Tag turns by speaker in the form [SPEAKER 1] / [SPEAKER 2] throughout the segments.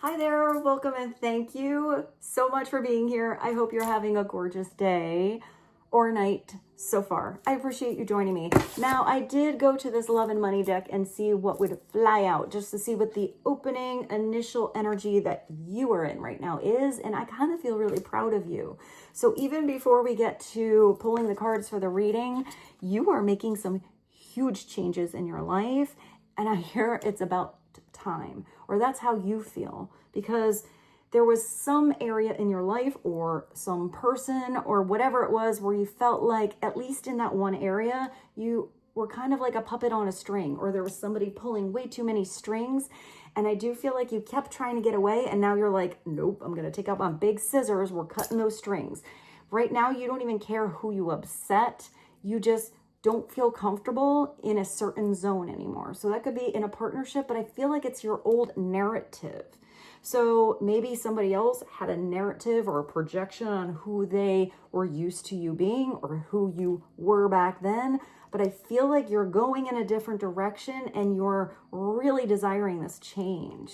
[SPEAKER 1] Hi there, welcome and thank you so much for being here. I hope you're having a gorgeous day or night so far. I appreciate you joining me. Now, I did go to this love and money deck and see what would fly out, just to see what the opening initial energy that you are in right now is, and I kind of feel really proud of you. So even before we get to pulling the cards for the reading, you are making some huge changes in your life, and I hear it's about time, or that's how you feel, because there was some area in your life or some person or whatever it was where you felt like, at least in that one area, you were kind of like a puppet on a string, or there was somebody pulling way too many strings. And I do feel like you kept trying to get away, and now you're like, nope, I'm going to take out my big scissors. We're cutting those strings. Right now, you don't even care who you upset. You just don't feel comfortable in a certain zone anymore. So that could be in a partnership, but I feel like it's your old narrative. So maybe somebody else had a narrative or a projection on who they were used to you being or who you were back then. But I feel like you're going in a different direction and you're really desiring this change.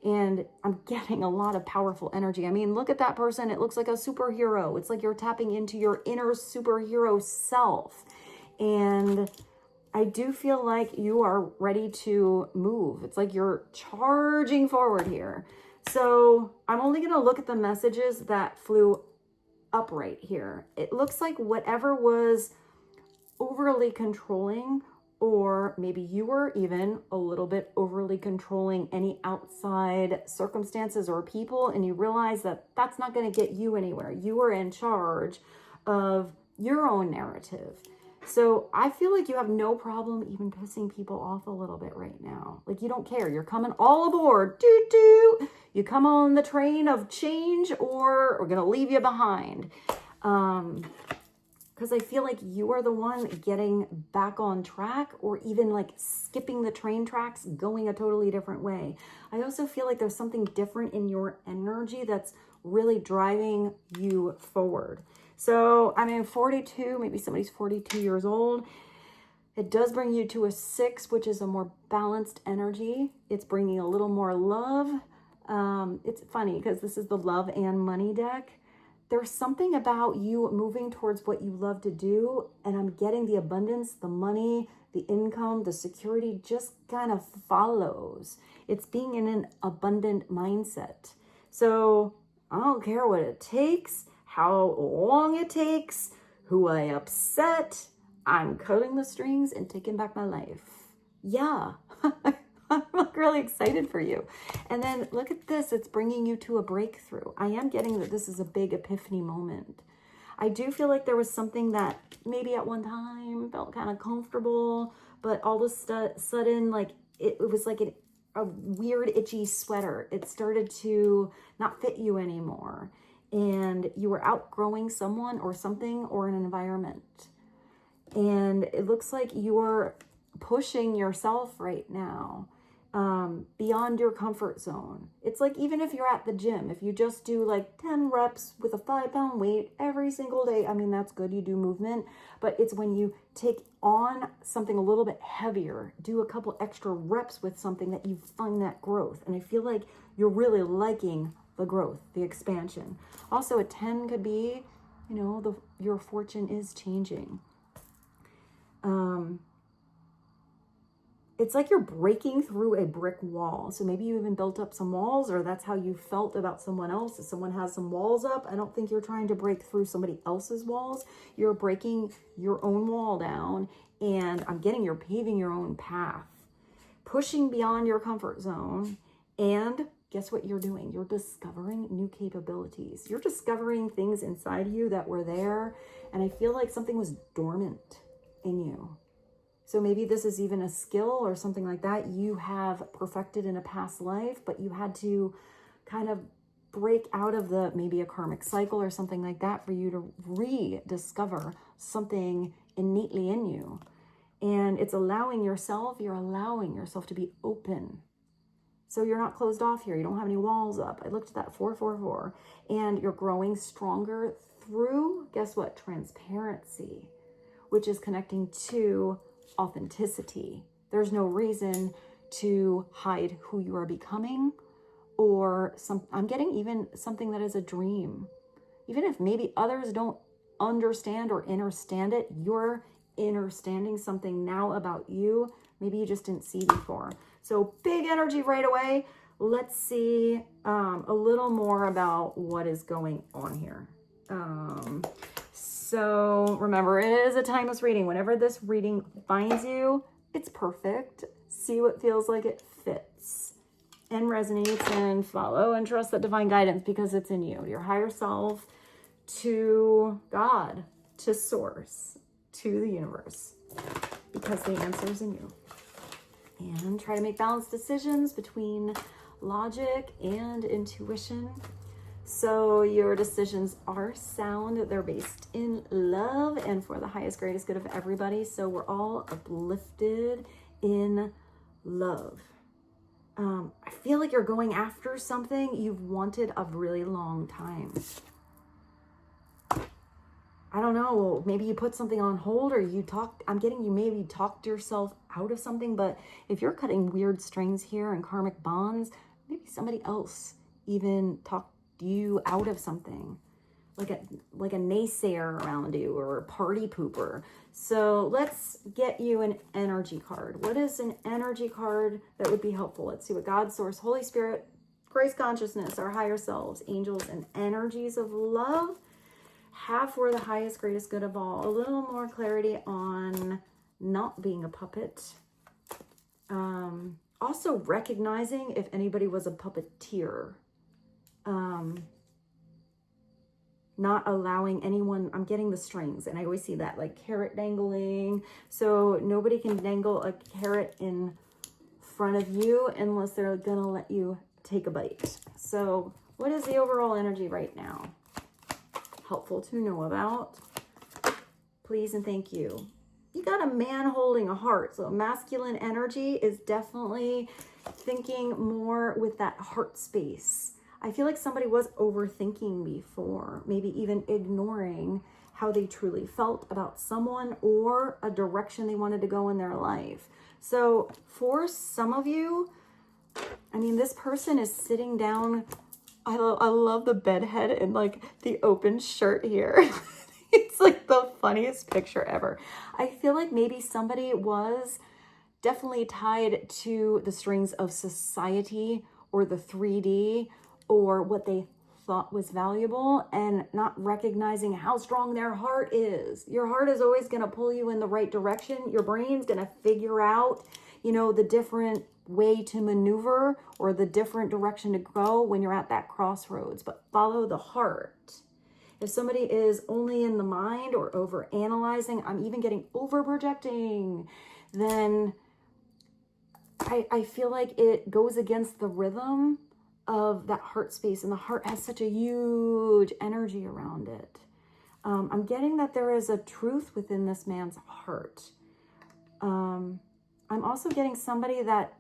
[SPEAKER 1] And I'm getting a lot of powerful energy. I mean, look at that person. It looks like a superhero. It's like you're tapping into your inner superhero self. And I do feel like you are ready to move. It's like you're charging forward here. So I'm only going to look at the messages that flew up right here. It looks like whatever was overly controlling, or maybe you were even a little bit overly controlling any outside circumstances or people, and you realize that that's not going to get you anywhere. You are in charge of your own narrative. So I feel like you have no problem even pissing people off a little bit right now. Like, you don't care. You're coming all aboard. Doo-doo. You come on the train of change, or we're going to leave you behind. Because I feel like you are the one getting back on track, or even like skipping the train tracks, going a totally different way. I also feel like there's something different in your energy that's really driving you forward. So, I mean, 42, maybe somebody's 42 years old. It does bring you to a 6, which is a more balanced energy. It's bringing a little more love. It's funny because this is the love and money deck. There's something about you moving towards what you love to do, and I'm getting the abundance, the money, the income, the security just kind of follows. It's being in an abundant mindset. So I don't care what it takes, how long it takes, who I upset. I'm cutting the strings and taking back my life. Yeah, I'm like really excited for you. And then look at this. It's bringing you to a breakthrough. I am getting that this is a big epiphany moment. I do feel like there was something that maybe at one time felt kind of comfortable, but all of a sudden, like it was like a weird itchy sweater. It started to not fit you anymore. And you were outgrowing someone or something or an environment. And it looks like you're pushing yourself right now beyond your comfort zone. It's like, even if you're at the gym, if you just do like 10 reps with a 5-pound weight every single day, I mean, that's good. You do movement, but it's when you take on something a little bit heavier, do a couple extra reps with something, that you find that growth. And I feel like you're really liking the growth, the expansion. Also, a 10 could be, you know, your fortune is changing. It's like you're breaking through a brick wall. So maybe you even built up some walls, or that's how you felt about someone else. If someone has some walls up, I don't think you're trying to break through somebody else's walls. You're breaking your own wall down, and I'm getting you're paving your own path, pushing beyond your comfort zone. And guess what you're doing? You're discovering new capabilities. You're discovering things inside you that were there. And I feel like something was dormant in you. So maybe this is even a skill or something like that you have perfected in a past life, but you had to kind of break out of maybe a karmic cycle or something like that for you to rediscover something innately in you. And it's you're allowing yourself to be open. So you're not closed off here. You don't have any walls up. I looked at that 444, and you're growing stronger through, guess what? Transparency, which is connecting to authenticity. There's no reason to hide who you are becoming or I'm getting even something that is a dream. Even if maybe others don't understand or understand it, you're understanding something now about you maybe you just didn't see before. So big energy right away. Let's see a little more about what is going on here. So remember, it is a timeless reading. Whenever this reading finds you, it's perfect. See what feels like it fits and resonates, and follow and trust that divine guidance, because it's in you, your higher self, to God, to source, to the universe, because the answer is in you. And try to make balanced decisions between logic and intuition. So your decisions are sound. They're based in love and for the highest, greatest good of everybody. So we're all uplifted in love. I feel like you're going after something you've wanted a really long time. I don't know, maybe you put something on hold, or you maybe talked yourself out of something. But if you're cutting weird strings here and karmic bonds, maybe somebody else even talked you out of something, like a naysayer around you, or a party pooper. So let's get you an energy card. What is an energy card that would be helpful? Let's see what God, Source, Holy Spirit, Grace Consciousness, our higher selves, angels, and energies of love have for the highest, greatest good of all. A little more clarity on not being a puppet. Also recognizing if anybody was a puppeteer. Not allowing anyone, I'm getting the strings, and I always see that, like carrot dangling. So nobody can dangle a carrot in front of you unless they're gonna let you take a bite. So what is the overall energy right now? Helpful to know about. Please and thank you. You got a man holding a heart. So masculine energy is definitely thinking more with that heart space. I feel like somebody was overthinking before, maybe even ignoring how they truly felt about someone or a direction they wanted to go in their life. So for some of you, I mean, this person is sitting down. I love the bed head and like the open shirt here. It's like the funniest picture ever. I feel like maybe somebody was definitely tied to the strings of society or the 3D or what they thought was valuable, and not recognizing how strong their heart is. Your heart is always going to pull you in the right direction. Your brain's going to figure out, the different way to maneuver or the different direction to go when you're at that crossroads, but follow the heart. If somebody is only in the mind or over analyzing, I'm even getting over projecting, then I feel like it goes against the rhythm of that heart space, and the heart has such a huge energy around it. I'm getting that there is a truth within this man's heart. I'm also getting somebody that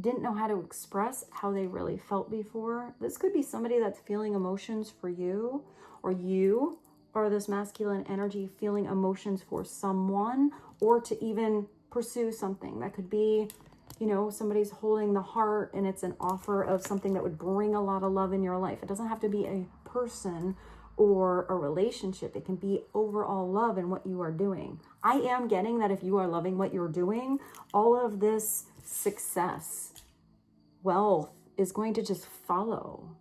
[SPEAKER 1] didn't know how to express how they really felt before. This could be somebody that's feeling emotions for you, or you are this masculine energy feeling emotions for someone, or to even pursue something. That could be, somebody's holding the heart and it's an offer of something that would bring a lot of love in your life. It doesn't have to be a person or a relationship. It can be overall love in what you are doing. I am getting that if you are loving what you're doing, all of this success, wealth is going to just follow.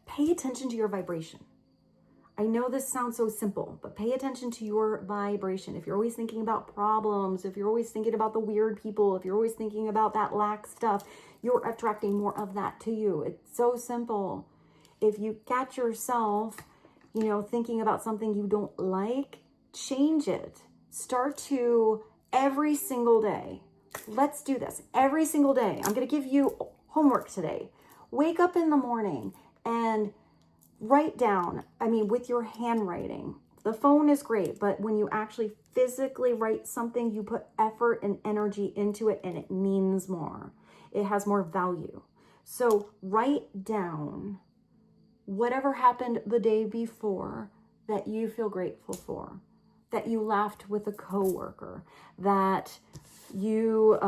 [SPEAKER 1] Pay attention to your vibration. I know this sounds so simple, but pay attention to your vibration. If you're always thinking about problems, if you're always thinking about the weird people, if you're always thinking about that lack stuff, you're attracting more of that to you. It's so simple. If you catch yourself, thinking about something you don't like, change it. Start to every single day. Let's do this every single day. I'm going to give you homework today. Wake up in the morning and write down, with your handwriting. The phone is great, but when you actually physically write something, you put effort and energy into it, and it means more. It has more value. So write down whatever happened the day before that you feel grateful for, that you laughed with a coworker, that you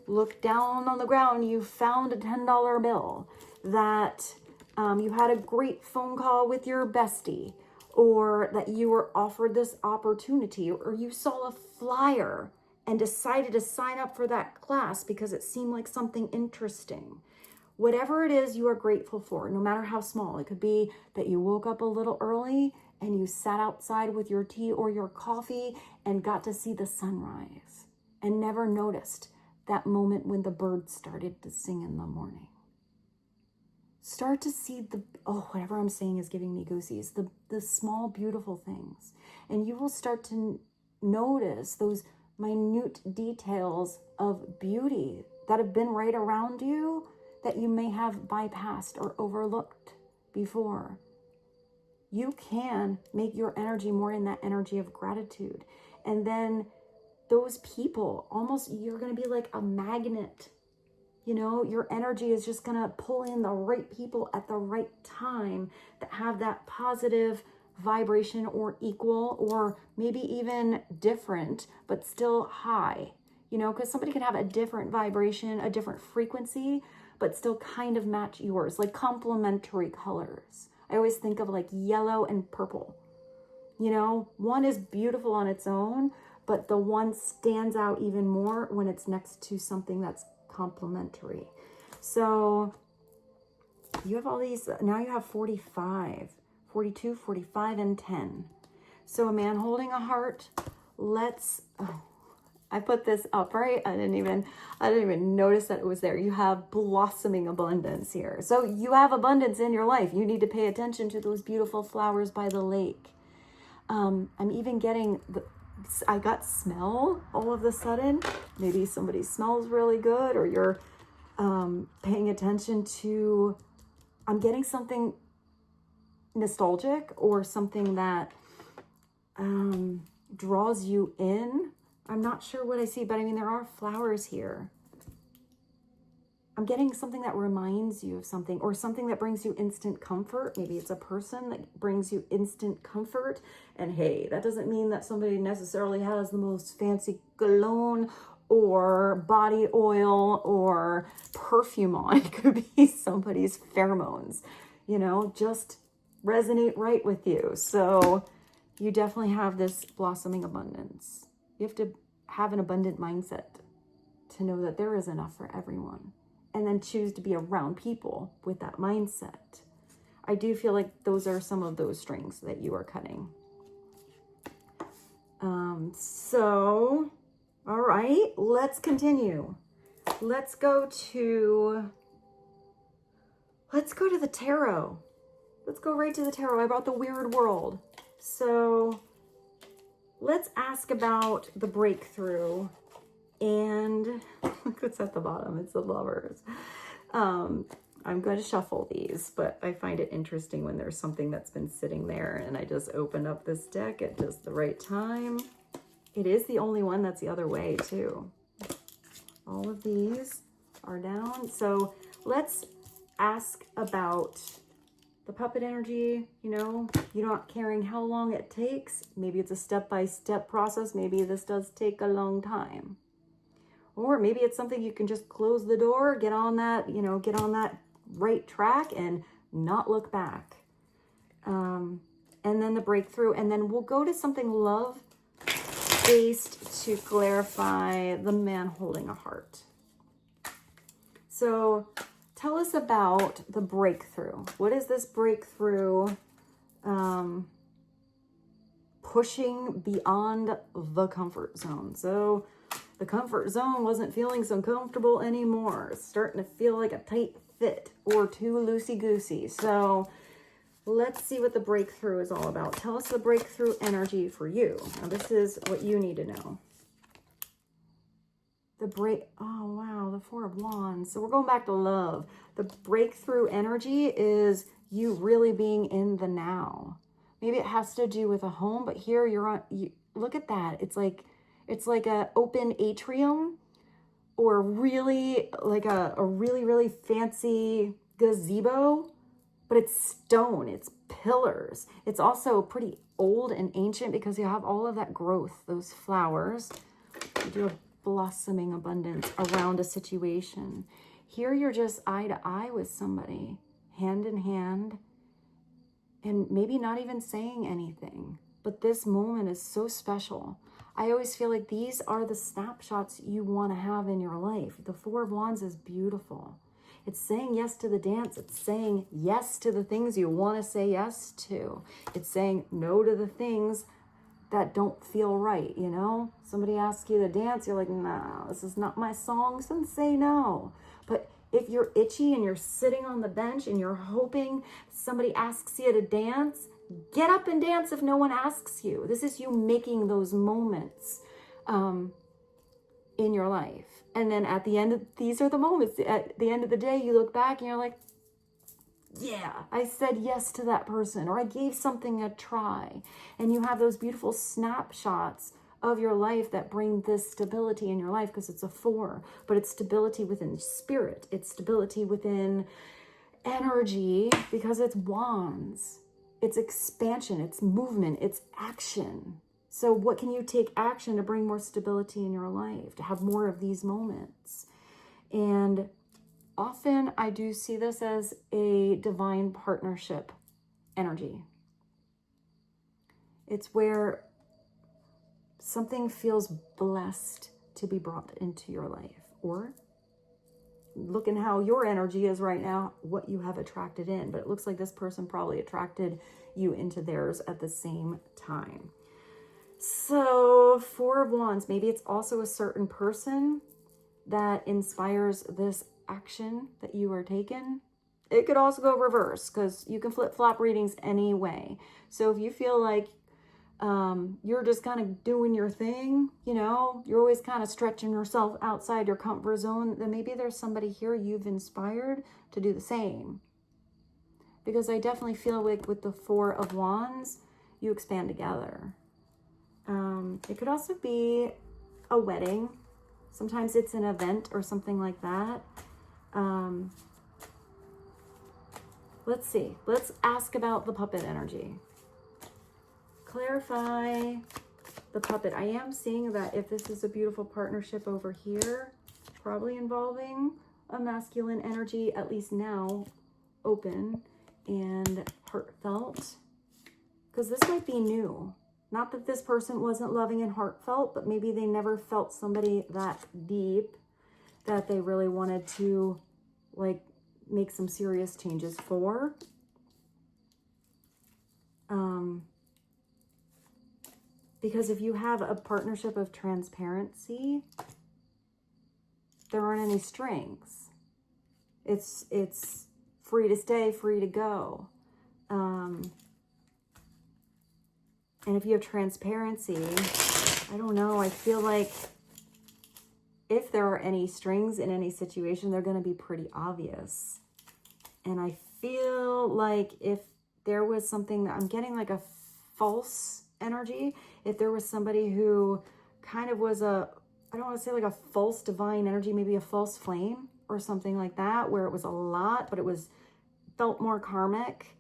[SPEAKER 1] look down on the ground, you found a $10 bill, that you had a great phone call with your bestie, or that you were offered this opportunity, or you saw a flyer and decided to sign up for that class because it seemed like something interesting. Whatever it is you are grateful for, no matter how small. It could be that you woke up a little early and you sat outside with your tea or your coffee and got to see the sunrise and never noticed that moment when the birds started to sing in the morning. Start to see whatever I'm saying is giving me goosies, the small, beautiful things. And you will start to notice those minute details of beauty that have been right around you that you may have bypassed or overlooked before. You can make your energy more in that energy of gratitude. And then those people, almost, you're going to be like a magnet. You know, your energy is just going to pull in the right people at the right time that have that positive vibration, or equal, or maybe even different, but still high. You know, because somebody could have a different vibration, a different frequency, but still kind of match yours, like complementary colors. I always think of like yellow and purple. You know, one is beautiful on its own, but the one stands out even more when it's next to something that's complementary. So you have all these, now you have 45, 42, 45, and 10. So a man holding a heart. I put this up, right? I didn't even notice that it was there. You have blossoming abundance here. So you have abundance in your life. You need to pay attention to those beautiful flowers by the lake. I'm even getting I got smell all of a sudden. Maybe somebody smells really good, or you're paying attention to, I'm getting something nostalgic, or something that draws you in. I'm not sure what I see, but I mean, there are flowers here. I'm getting something that reminds you of something, or something that brings you instant comfort. Maybe it's a person that brings you instant comfort. And hey, that doesn't mean that somebody necessarily has the most fancy cologne or body oil or perfume on. It could be somebody's pheromones, you know, just resonate right with you. So you definitely have this blossoming abundance. You have to have an abundant mindset to know that there is enough for everyone, and then choose to be around people with that mindset. I do feel like those are some of those strings that you are cutting. So, all right, let's continue. Let's go to the tarot. Let's go right to the tarot. I brought the Weird World. So let's ask about the breakthrough. And look what's at the bottom. It's the Lovers. I'm going to shuffle these, but I find it interesting when there's something that's been sitting there, and I just opened up this deck at just the right time. It is the only one that's the other way too. All of these are down. So let's ask about the puppet energy. You know, you're not caring how long it takes. Maybe it's a step-by-step process. Maybe this does take a long time. Or maybe it's something you can just close the door, get on that, you know, get on that right track and not look back. And then the breakthrough. And then we'll go to something love-based to clarify the man holding a heart. So tell us about the breakthrough. What is this breakthrough pushing beyond the comfort zone? So the comfort zone wasn't feeling so comfortable anymore. It's starting to feel like a tight fit or too loosey-goosey. So let's see what the breakthrough is all about. Tell us the breakthrough energy for you. Now, this is what you need to know. Oh, wow, the Four of Wands. So we're going back to love. The breakthrough energy is you really being in the now. Maybe it has to do with a home, but here look at that. It's like a open atrium, or really like a really, really fancy gazebo, but it's stone, it's pillars. It's also pretty old and ancient because you have all of that growth, those flowers. You do a blossoming abundance around a situation. Here you're just eye to eye with somebody, hand in hand, and maybe not even saying anything. But this moment is so special. I always feel like these are the snapshots you want to have in your life. The Four of Wands is beautiful. It's saying yes to the dance. It's saying yes to the things you want to say yes to. It's saying no to the things that don't feel right, you know? Somebody asks you to dance, you're like, nah, this is not my song, so say no. But if you're itchy and you're sitting on the bench and you're hoping somebody asks you to dance, get up and dance if no one asks you. This is you making those moments in your life. And then at the end of, these are the moments, at the end of the day, you look back and you're like, yeah, I said yes to that person, or I gave something a try. And you have those beautiful snapshots of your life that bring this stability in your life, because it's a 4, but it's stability within spirit. It's stability within energy, because it's wands. It's expansion, it's movement, it's action. So what can you take action to bring more stability in your life, to have more of these moments? And often I do see this as a divine partnership energy. It's where something feels blessed to be brought into your life, or looking how your energy is right now, what you have attracted in. But it looks like this person probably attracted you into theirs at the same time. So 4 of Wands, maybe it's also a certain person that inspires this action that you are taking. It could also go reverse, because you can flip-flop readings anyway. So if you feel like you're just kind of doing your thing, you know, you're always kind of stretching yourself outside your comfort zone, then maybe there's somebody here you've inspired to do the same. Because I definitely feel like with the 4 of Wands, you expand together. It could also be a wedding. Sometimes it's an event or something like that. Let's see. Let's ask about the puppet energy. Clarify the puppet. I am seeing that if this is a beautiful partnership over here, probably involving a masculine energy, at least now, open and heartfelt, because this might be new. Not that this person wasn't loving and heartfelt, but maybe they never felt somebody that deep that they really wanted to like make some serious changes for. Because if you have a partnership of transparency, there aren't any strings. It's free to stay, free to go. And if you have transparency, I don't know, I feel like if there are any strings in any situation, they're going to be pretty obvious. And I feel like if there was something that I'm getting like a false energy, if there was somebody who kind of was I don't want to say like a false divine energy, maybe a false flame or something like that, where it was a lot, but it felt more karmic.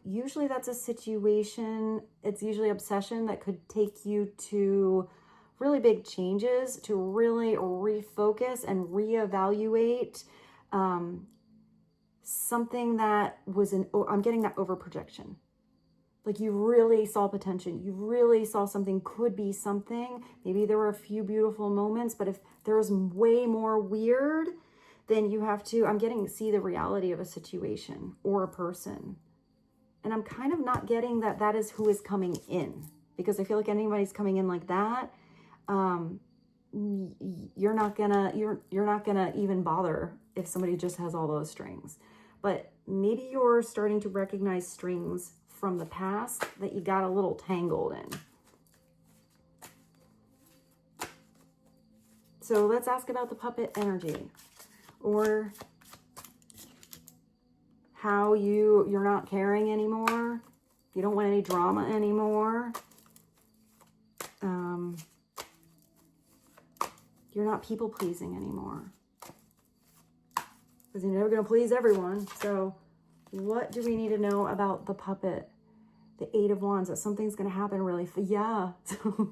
[SPEAKER 1] Usually that's a situation, it's usually obsession that could take you to really big changes, to really refocus and reevaluate something that was I'm getting that overprojection. Like you really saw potential, you really saw something could be something. Maybe there were a few beautiful moments, but if there was way more weird, then you have to, I'm getting to see the reality of a situation or a person. And I'm kind of not getting that that is who is coming in, because I feel like anybody's coming in like that, you're not gonna even bother if somebody just has all those strings. But maybe you're starting to recognize strings from the past that you got a little tangled in. So let's ask about the puppet energy, or how you're not caring anymore. You don't want any drama anymore. You're not people pleasing anymore, because you're never going to please everyone. So what do we need to know about the puppet The Eight of Wands, that something's going to happen really yeah. So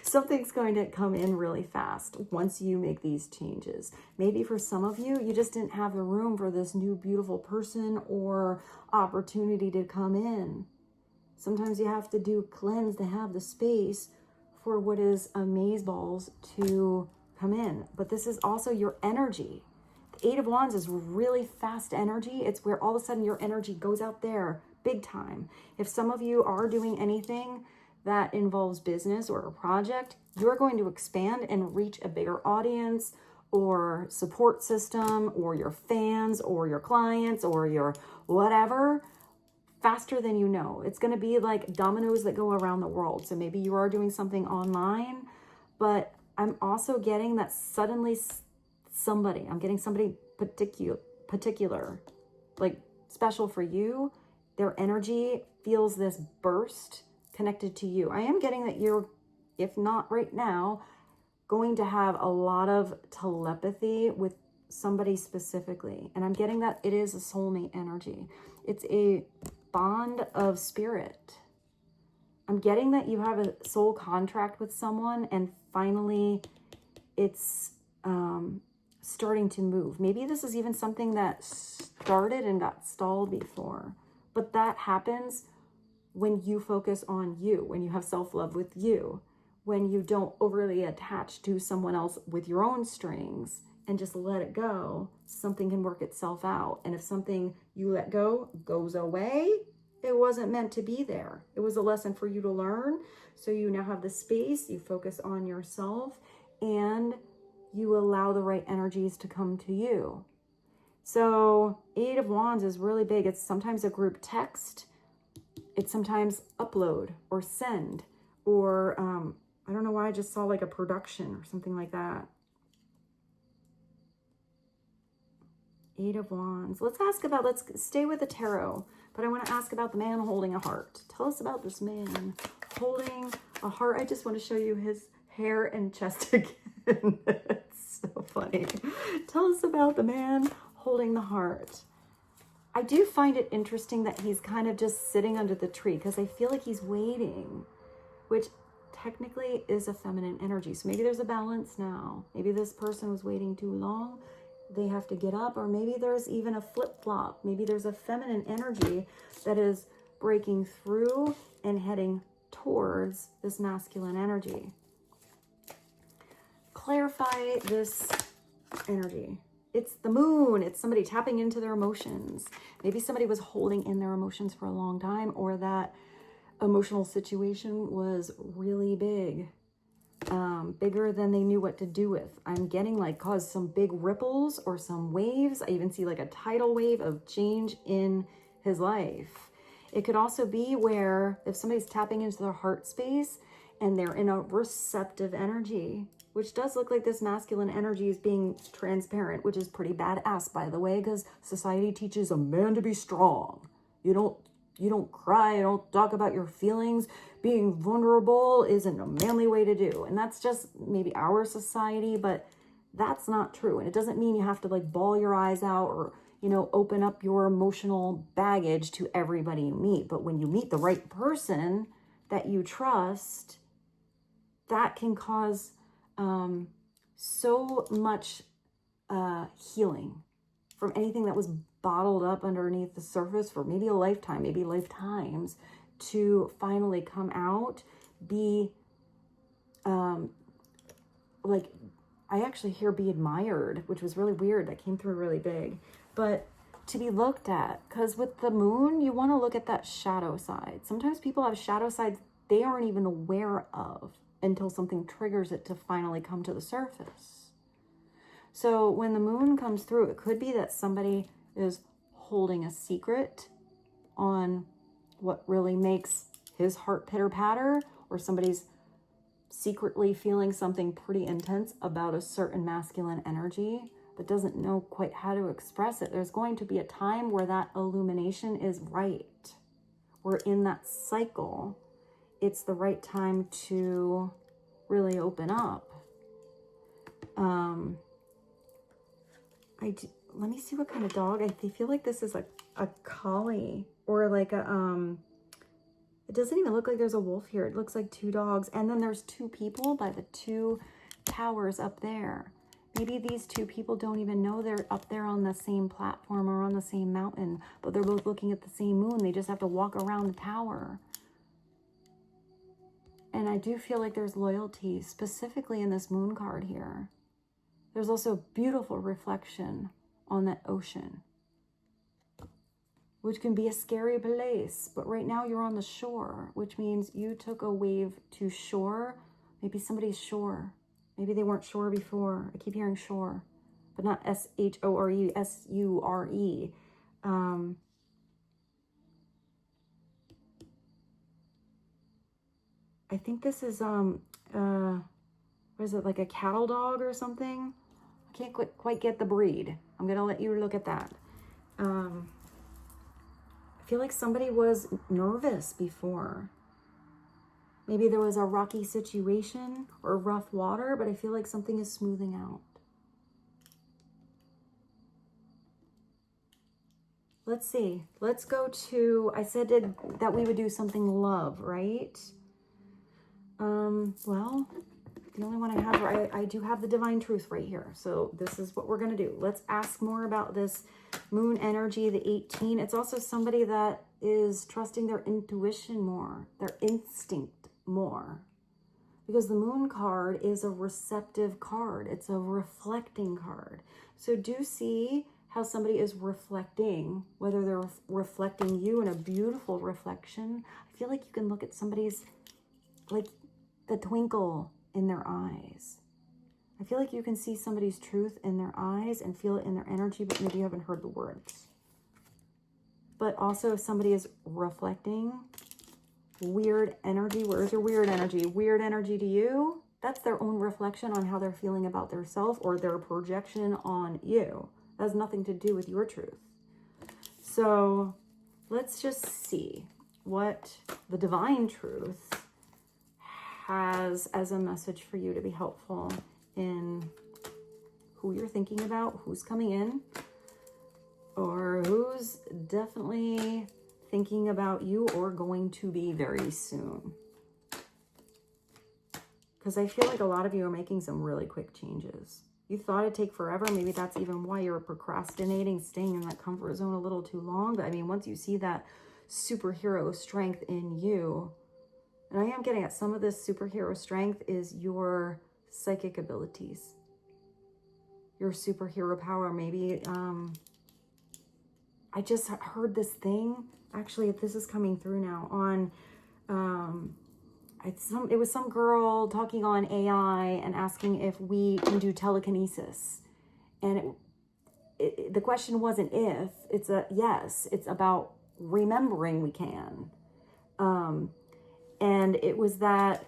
[SPEAKER 1] something's going to come in really fast once you make these changes. Maybe for some of you, you just didn't have the room for this new beautiful person or opportunity to come in. Sometimes you have to do cleanse to have the space for what is amazeballs to come in. But this is also your energy. The Eight of Wands is really fast energy. It's where all of a sudden your energy goes out there big time. If some of you are doing anything that involves business or a project, you're going to expand and reach a bigger audience or support system or your fans or your clients or your whatever faster than you know. It's going to be like dominoes that go around the world. So maybe you are doing something online, but I'm also getting that suddenly I'm getting somebody particular, like special for you. Their energy feels this burst connected to you. I am getting that you're, if not right now, going to have a lot of telepathy with somebody specifically. And I'm getting that it is a soulmate energy. It's a bond of spirit. I'm getting that you have a soul contract with someone and finally it's starting to move. Maybe this is even something that started and got stalled before. But that happens when you focus on you, when you have self-love with you, when you don't overly attach to someone else with your own strings and just let it go, something can work itself out. And if something you let go goes away, it wasn't meant to be there. It was a lesson for you to learn. So you now have the space, you focus on yourself, and you allow the right energies to come to you. So Eight of Wands is really big. It's sometimes a group text. It's sometimes upload or send, or I don't know why I just saw like a production or something like that. Eight of Wands. Let's stay with the tarot, but I want to ask about the man holding a heart. Tell us about this man holding a heart. I just want to show you his hair and chest again. It's so funny. Tell us about the man holding the heart. I do find it interesting that he's kind of just sitting under the tree because I feel like he's waiting, which technically is a feminine energy. So maybe there's a balance now. Maybe this person was waiting too long. They have to get up, or maybe there's even a flip-flop. Maybe there's a feminine energy that is breaking through and heading towards this masculine energy. Clarify this energy. It's the moon. It's somebody tapping into their emotions. Maybe somebody was holding in their emotions for a long time, or that emotional situation was really big. Bigger than they knew what to do with. I'm getting like caused some big ripples or some waves. I even see like a tidal wave of change in his life. It could also be where if somebody's tapping into their heart space and they're in a receptive energy, which does look like this masculine energy is being transparent, which is pretty badass, by the way, because society teaches a man to be strong. You don't cry, you don't talk about your feelings. Being vulnerable isn't a manly way to do. And that's just maybe our society, but that's not true. And it doesn't mean you have to like bawl your eyes out or, open up your emotional baggage to everybody you meet. But when you meet the right person that you trust, that can cause so much healing from anything that was bottled up underneath the surface for maybe a lifetime, maybe lifetimes, to finally come out, be like, I actually hear be admired, which was really weird. That came through really big, but to be looked at, because with the moon, you want to look at that shadow side. Sometimes people have shadow sides they aren't even aware of until something triggers it to finally come to the surface. So when the moon comes through, it could be that somebody is holding a secret on what really makes his heart pitter patter, or somebody's secretly feeling something pretty intense about a certain masculine energy, but doesn't know quite how to express it. There's going to be a time where that illumination is right. We're in that cycle. It's the right time to really open up. Let me see what kind of dog. I feel like this is a collie or like a It doesn't even look like there's a wolf here. It looks like 2 dogs. And then there's 2 people by the 2 towers up there. Maybe these 2 people don't even know they're up there on the same platform or on the same mountain, but they're both looking at the same moon. They just have to walk around the tower. And I do feel like there's loyalty, specifically in this moon card here. There's also beautiful reflection on that ocean, which can be a scary place. But right now you're on the shore, which means you took a wave to shore. Maybe somebody's shore. Maybe they weren't sure before. I keep hearing shore, but not S-H-O-R-E, S-U-R-E. I think this is, what is it, like a cattle dog or something? I can't quite get the breed. I'm going to let you look at that. I feel like somebody was nervous before. Maybe there was a rocky situation or rough water, but I feel like something is smoothing out. Let's see. Let's go to, I said that we would do something love, right? Well, the only one I have, I do have the divine truth right here. So this is what we're going to do. Let's ask more about this moon energy, the 18. It's also somebody that is trusting their intuition more, their instinct more. Because the moon card is a receptive card. It's a reflecting card. So do see how somebody is reflecting, whether they're reflecting you in a beautiful reflection. I feel like you can look at somebody's, like, the twinkle in their eyes. I feel like you can see somebody's truth in their eyes and feel it in their energy, but maybe you haven't heard the words. But also if somebody is reflecting weird energy, where's your weird energy? Weird energy to you, that's their own reflection on how they're feeling about their self or their projection on you. That has nothing to do with your truth. So let's just see what the divine truth has as a message for you to be helpful in who you're thinking about, who's coming in, or who's definitely thinking about you or going to be very soon. Because I feel like a lot of you are making some really quick changes. You thought it'd take forever. Maybe that's even why you're procrastinating, staying in that comfort zone a little too long. But I mean, once you see that superhero strength in you, and I am getting at some of this superhero strength is your psychic abilities, your superhero power. Maybe, I just heard this thing, actually, this is coming through now on, it was some girl talking on AI and asking if we can do telekinesis. And the question wasn't if, it's a yes, it's about remembering we can. And it was that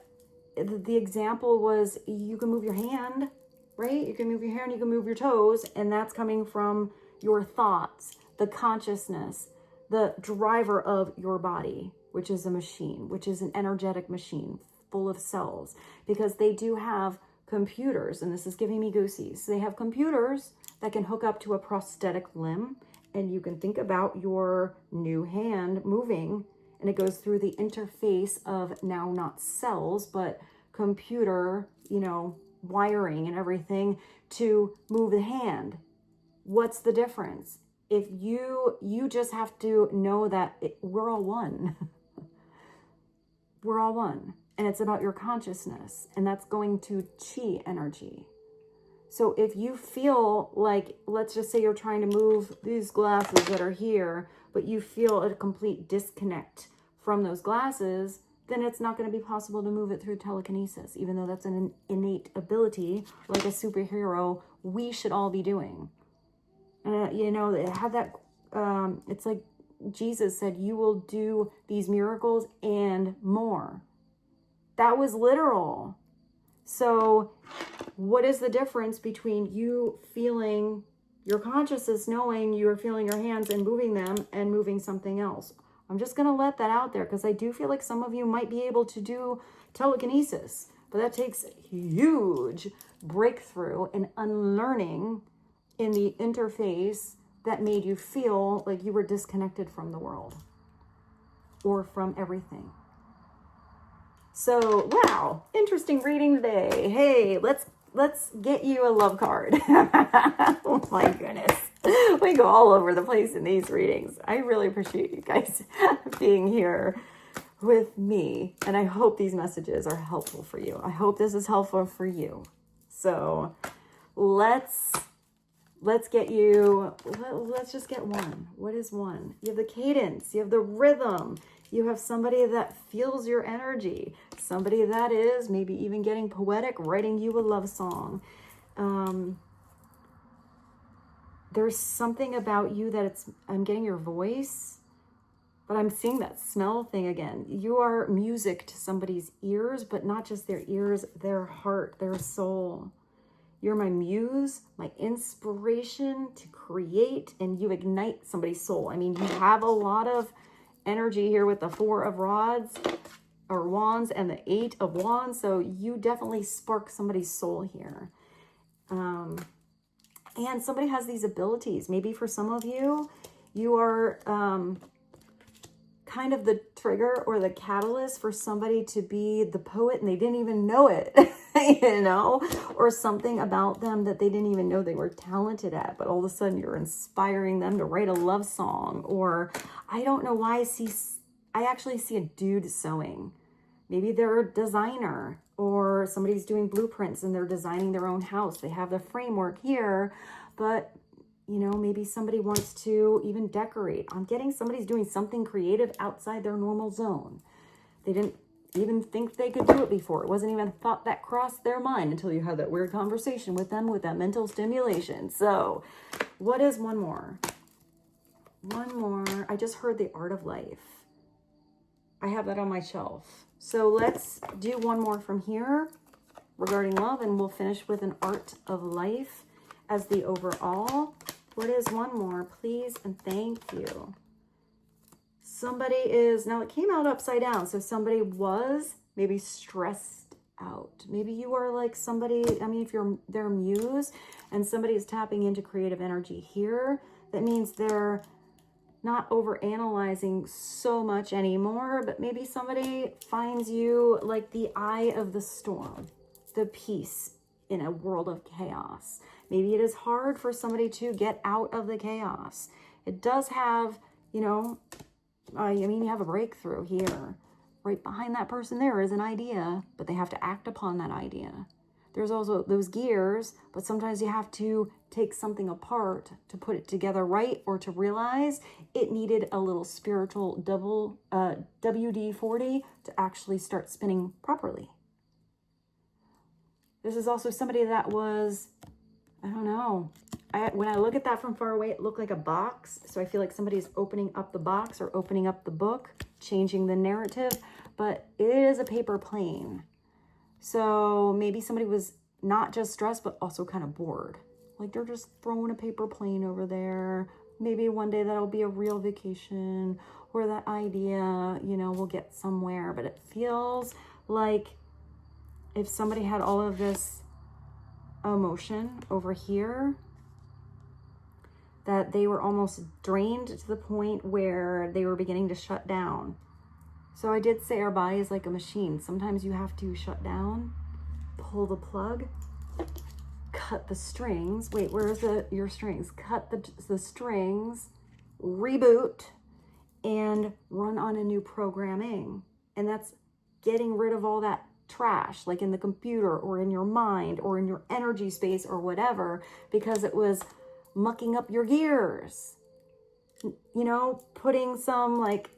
[SPEAKER 1] the example was you can move your hand, right? You can move your hand, you can move your toes, and that's coming from your thoughts, the consciousness, the driver of your body, which is a machine, which is an energetic machine full of cells, because they do have computers, and this is giving me goosies. They have computers that can hook up to a prosthetic limb, and you can think about your new hand moving, and it goes through the interface of now not cells, but computer, wiring and everything to move the hand. What's the difference? If you just have to know that we're all one. We're all one. And it's about your consciousness. And that's going to chi energy. So if you feel like, let's just say you're trying to move these glasses that are here, but you feel a complete disconnect from those glasses, then it's not going to be possible to move it through telekinesis, even though that's an innate ability, like a superhero, we should all be doing. It had that, it's like Jesus said, you will do these miracles and more. That was literal. So what is the difference between you feeling your consciousness, knowing you're feeling your hands and moving them, and moving something else? I'm just going to let that out there because I do feel like some of you might be able to do telekinesis, but that takes huge breakthrough and unlearning in the interface that made you feel like you were disconnected from the world or from everything. So, wow, interesting reading today. Hey, let's get you a love card. Oh my goodness. We go all over the place in these readings. I really appreciate you guys being here with me. And I hope these messages are helpful for you. I hope this is helpful for you. So let's get you, let's just get one. What is one? You have the cadence, you have the rhythm, you have somebody that feels your energy, somebody that is maybe even getting poetic, writing you a love song. There's something about you that I'm getting your voice, but I'm seeing that smell thing again. You are music to somebody's ears, but not just their ears, their heart, their soul. You're my muse, my inspiration to create, and you ignite somebody's soul. I mean, you have a lot of energy here with the 4 of rods or wands and the 8 of wands. So you definitely spark somebody's soul here. And somebody has these abilities. Maybe for some of you, you are kind of the trigger or the catalyst for somebody to be the poet and they didn't even know it, you know, or something about them that they didn't even know they were talented at, but all of a sudden you're inspiring them to write a love song. Or I don't know why I actually see a dude sewing. Maybe they're a designer, or somebody's doing blueprints and they're designing their own house. They have the framework here, but you know, maybe somebody wants to even decorate. I'm getting somebody's doing something creative outside their normal zone. They didn't even think they could do it before. It wasn't even a thought that crossed their mind until you had that weird conversation with them with that mental stimulation. So what is one more? One more. I just heard the art of life. I have that on my shelf. So let's do one more from here regarding love, and we'll finish with an art of life as the overall. What is one more, please and thank you? Somebody is, now it came out upside down, so somebody was maybe stressed out. Maybe you are like somebody, I mean, if you're their muse and somebody is tapping into creative energy here, that means they're not over-analyzing so much anymore, but maybe somebody finds you like the eye of the storm, the peace in a world of chaos. Maybe it is hard for somebody to get out of the chaos. It does have, you know, I mean, you have a breakthrough here. Right behind that person there is an idea, but they have to act upon that idea. There's also those gears, but sometimes you have to take something apart to put it together right, or to realize it needed a little spiritual double WD-40 to actually start spinning properly. This is also somebody that was, I don't know. When I look at that from far away, it looked like a box. So I feel like somebody's opening up the box or opening up the book, changing the narrative, but it is a paper plane. So maybe somebody was not just stressed, but also kind of bored. Like they're just throwing a paper plane over there. Maybe one day that'll be a real vacation, or that idea, you know, will get somewhere. But it feels like if somebody had all of this emotion over here, that they were almost drained to the point where they were beginning to shut down. So I did say our body is like a machine. Sometimes you have to shut down, pull the plug, cut the strings. Wait, where's your strings? Cut the strings, reboot, and run on a new programming. And that's getting rid of all that trash, like in the computer or in your mind or in your energy space or whatever, because it was mucking up your gears. You know, putting some, like,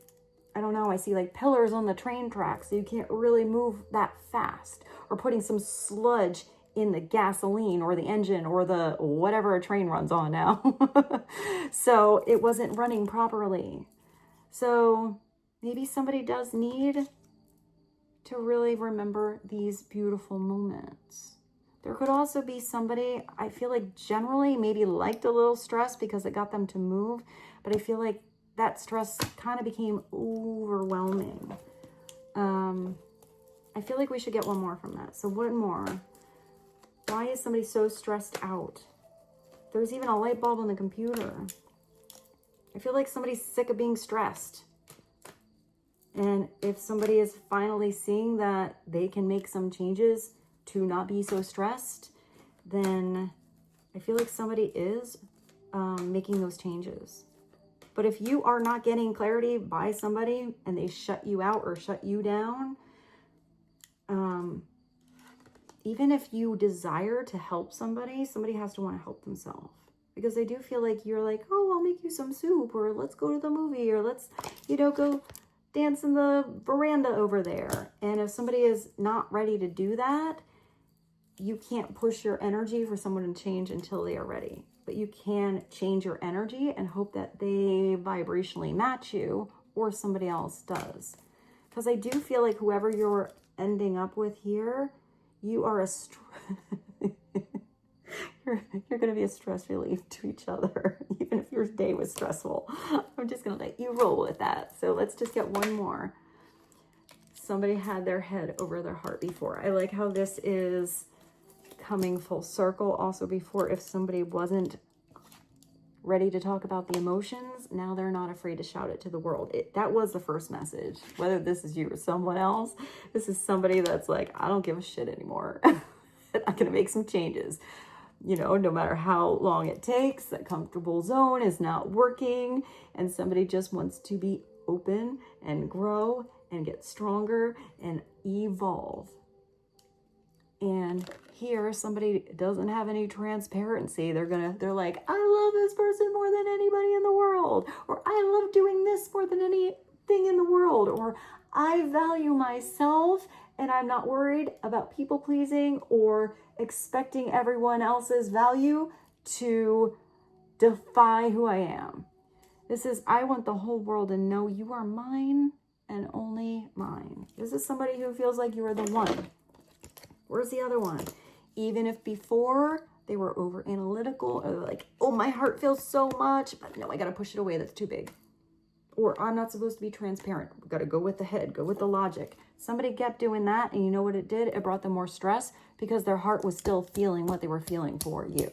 [SPEAKER 1] I don't know, I see like pillars on the train tracks so you can't really move that fast, or putting some sludge in the gasoline or the engine or the whatever a train runs on now. So it wasn't running properly. So maybe somebody does need to really remember these beautiful moments. There could also be somebody, I feel like generally maybe liked a little stress because it got them to move, but I feel like that stress kind of became overwhelming. I feel like we should get one more from that. So one more. Why is somebody so stressed out? There's even a light bulb on the computer. I feel like somebody's sick of being stressed. And if somebody is finally seeing that they can make some changes to not be so stressed, then I feel like somebody is making those changes. But if you are not getting clarity by somebody and they shut you out or shut you down, even if you desire to help somebody, somebody has to want to help themselves. Because they do feel like you're like, oh, I'll make you some soup, or let's go to the movie, or let's, go dance in the veranda over there. And if somebody is not ready to do that, you can't push your energy for someone to change until they are ready. But you can change your energy and hope that they vibrationally match you, or somebody else does. Because I do feel like whoever you're ending up with here, you are you're going to be a stress relief to each other, even if your day was stressful. I'm just going to let you roll with that. So let's just get one more. Somebody had their head over their heart before. I like how this is coming full circle. Also before, if somebody wasn't ready to talk about the emotions, now they're not afraid to shout it to the world. That was the first message. Whether this is you or someone else, this is somebody that's like, I don't give a shit anymore. I'm going to make some changes. No matter how long it takes, that comfortable zone is not working, and somebody just wants to be open and grow and get stronger and evolve. And here, somebody doesn't have any transparency. They're like, I love this person more than anybody in the world, or I love doing this more than anything in the world, or I value myself and I'm not worried about people pleasing or expecting everyone else's value to defy who I am. This is, I want the whole world to know you are mine and only mine. This is somebody who feels like you are the one. Where's the other one? Even if before they were over analytical, or like, oh, my heart feels so much, but no, I got to push it away. That's too big. Or I'm not supposed to be transparent. We've got to go with the head, go with the logic. Somebody kept doing that, and you know what it did? It brought them more stress because their heart was still feeling what they were feeling for you.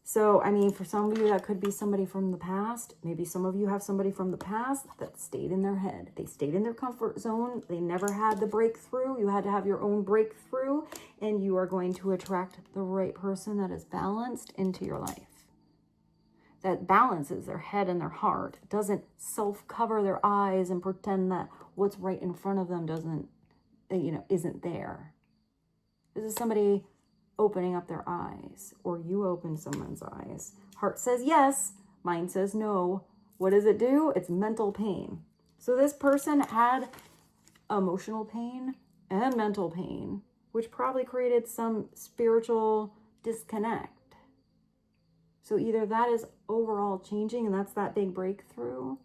[SPEAKER 1] So, I mean, for some of you, that could be somebody from the past. Maybe some of you have somebody from the past that stayed in their head. They stayed in their comfort zone. They never had the breakthrough. You had to have your own breakthrough, and you are going to attract the right person that is balanced into your life. That balances their head and their heart, doesn't self-cover their eyes and pretend that what's right in front of them isn't there. This is somebody opening up their eyes, or you open someone's eyes. Heart says yes, mind says no. What does it do? It's mental pain. So this person had emotional pain and mental pain, which probably created some spiritual disconnect. So either that is overall changing, and that's that big breakthrough,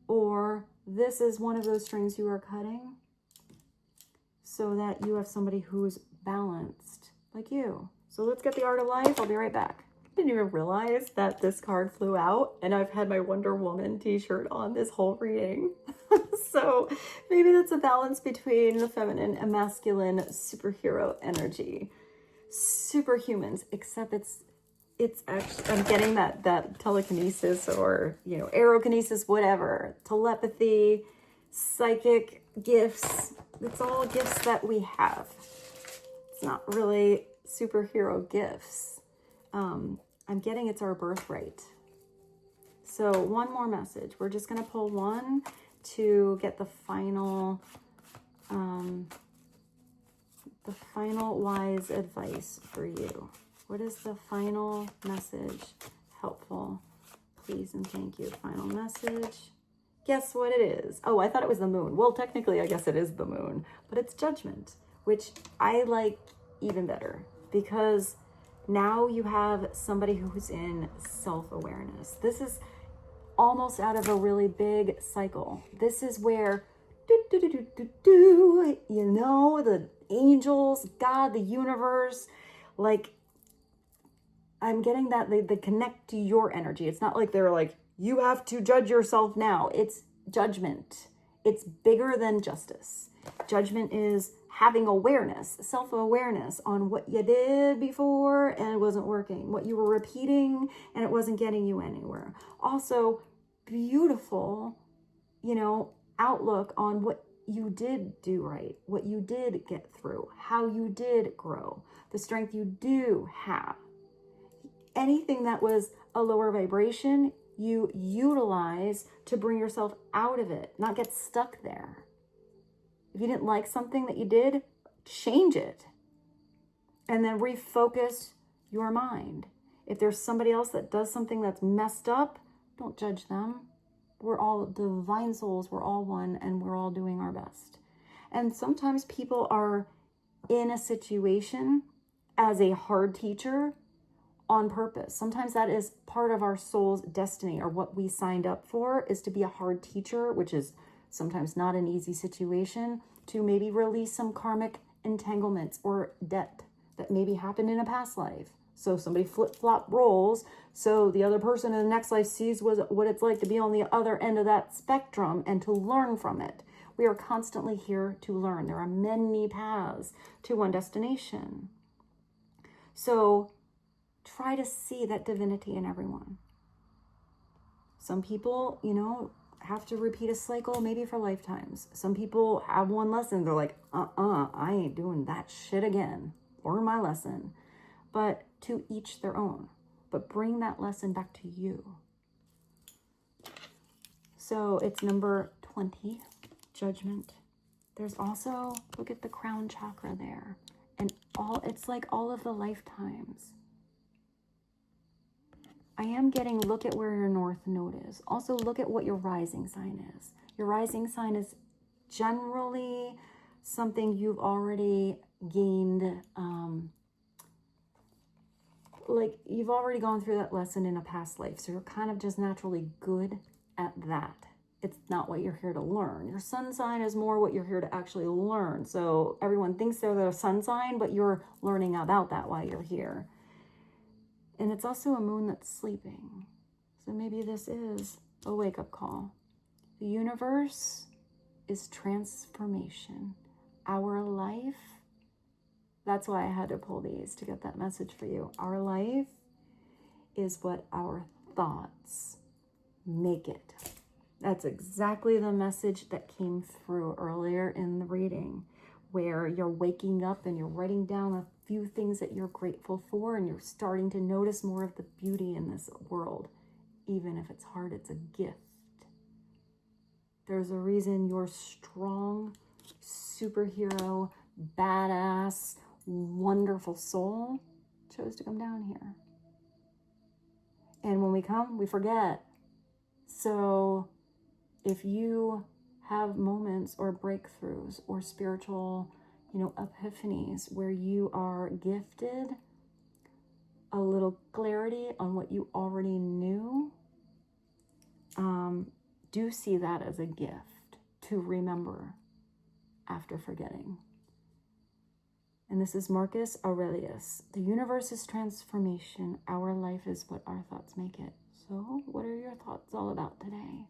[SPEAKER 1] or this is one of those strings you are cutting so that you have somebody who's balanced like you. So let's get the art of life. I'll be right back. I didn't even realize that this card flew out, and I've had my Wonder Woman t-shirt on this whole reading. So maybe that's a balance between the feminine and masculine superhero energy. Superhumans, except it's actually, I'm getting that telekinesis or, aerokinesis, whatever, telepathy, psychic gifts. It's all gifts that we have. It's not really superhero gifts. I'm getting it's our birthright. So one more message. We're just going to pull one to get the final wise advice for you. What is the final message? Helpful. Please and thank you. Final message. Guess what it is? Oh, I thought it was the moon. Well, technically, I guess it is the moon, but it's judgment, which I like even better because now you have somebody who's in self-awareness. This is almost out of a really big cycle. This is where, the angels, God, the universe, like, I'm getting that they connect to your energy. It's not like they're like, you have to judge yourself now. It's judgment. It's bigger than justice. Judgment is having awareness, self-awareness on what you did before and it wasn't working, what you were repeating and it wasn't getting you anywhere. Also, beautiful, outlook on what you did do right, what you did get through, how you did grow, the strength you do have. Anything that was a lower vibration, you utilize to bring yourself out of it, not get stuck there. If you didn't like something that you did, change it. And then refocus your mind. If there's somebody else that does something that's messed up, don't judge them. We're all divine souls. We're all one, and we're all doing our best. And sometimes people are in a situation as a hard teacher on purpose. Sometimes that is part of our soul's destiny, or what we signed up for is to be a hard teacher, which is sometimes not an easy situation, to maybe release some karmic entanglements or debt that maybe happened in a past life. So somebody flip-flop roles, so the other person in the next life sees what it's like to be on the other end of that spectrum and to learn from it. We are constantly here to learn. There are many paths to one destination. So try to see that divinity in everyone. Some people, have to repeat a cycle maybe for lifetimes. Some people have one lesson. They're like, I ain't doing that shit again. Learn my lesson. But to each their own. But bring that lesson back to you. So it's number 20, judgment. There's also, look at the crown chakra there. And it's like all of the lifetimes. I am getting, look at where your north node is. Also look at what your rising sign is. Your rising sign is generally something you've already gained, like you've already gone through that lesson in a past life. So you're kind of just naturally good at that. It's not what you're here to learn. Your sun sign is more what you're here to actually learn. So everyone thinks they're the sun sign, but you're learning about that while you're here. And it's also a moon that's sleeping. So maybe this is a wake-up call. The universe is transformation. Our life, that's why I had to pull these to get that message for you. Our life is what our thoughts make it. That's exactly the message that came through earlier in the reading, where you're waking up and you're writing down a few things that you're grateful for, and you're starting to notice more of the beauty in this world. Even if it's hard, it's a gift. There's a reason your strong, superhero, badass, wonderful soul chose to come down here. And when we come, we forget. So if you have moments or breakthroughs or spiritual, epiphanies where you are gifted a little clarity on what you already knew, do see that as a gift to remember after forgetting. And this is Marcus Aurelius. The universe is transformation. Our life is what our thoughts make it. So what are your thoughts all about today?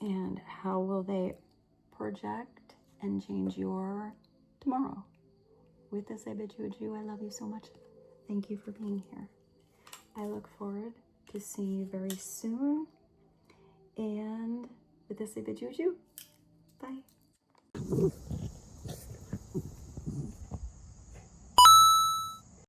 [SPEAKER 1] And how will they project and change your tomorrow? With this, I bid you adieu. I love you so much. Thank you for being here. I look forward to seeing you very soon. And with this, I bid you adieu. Bye.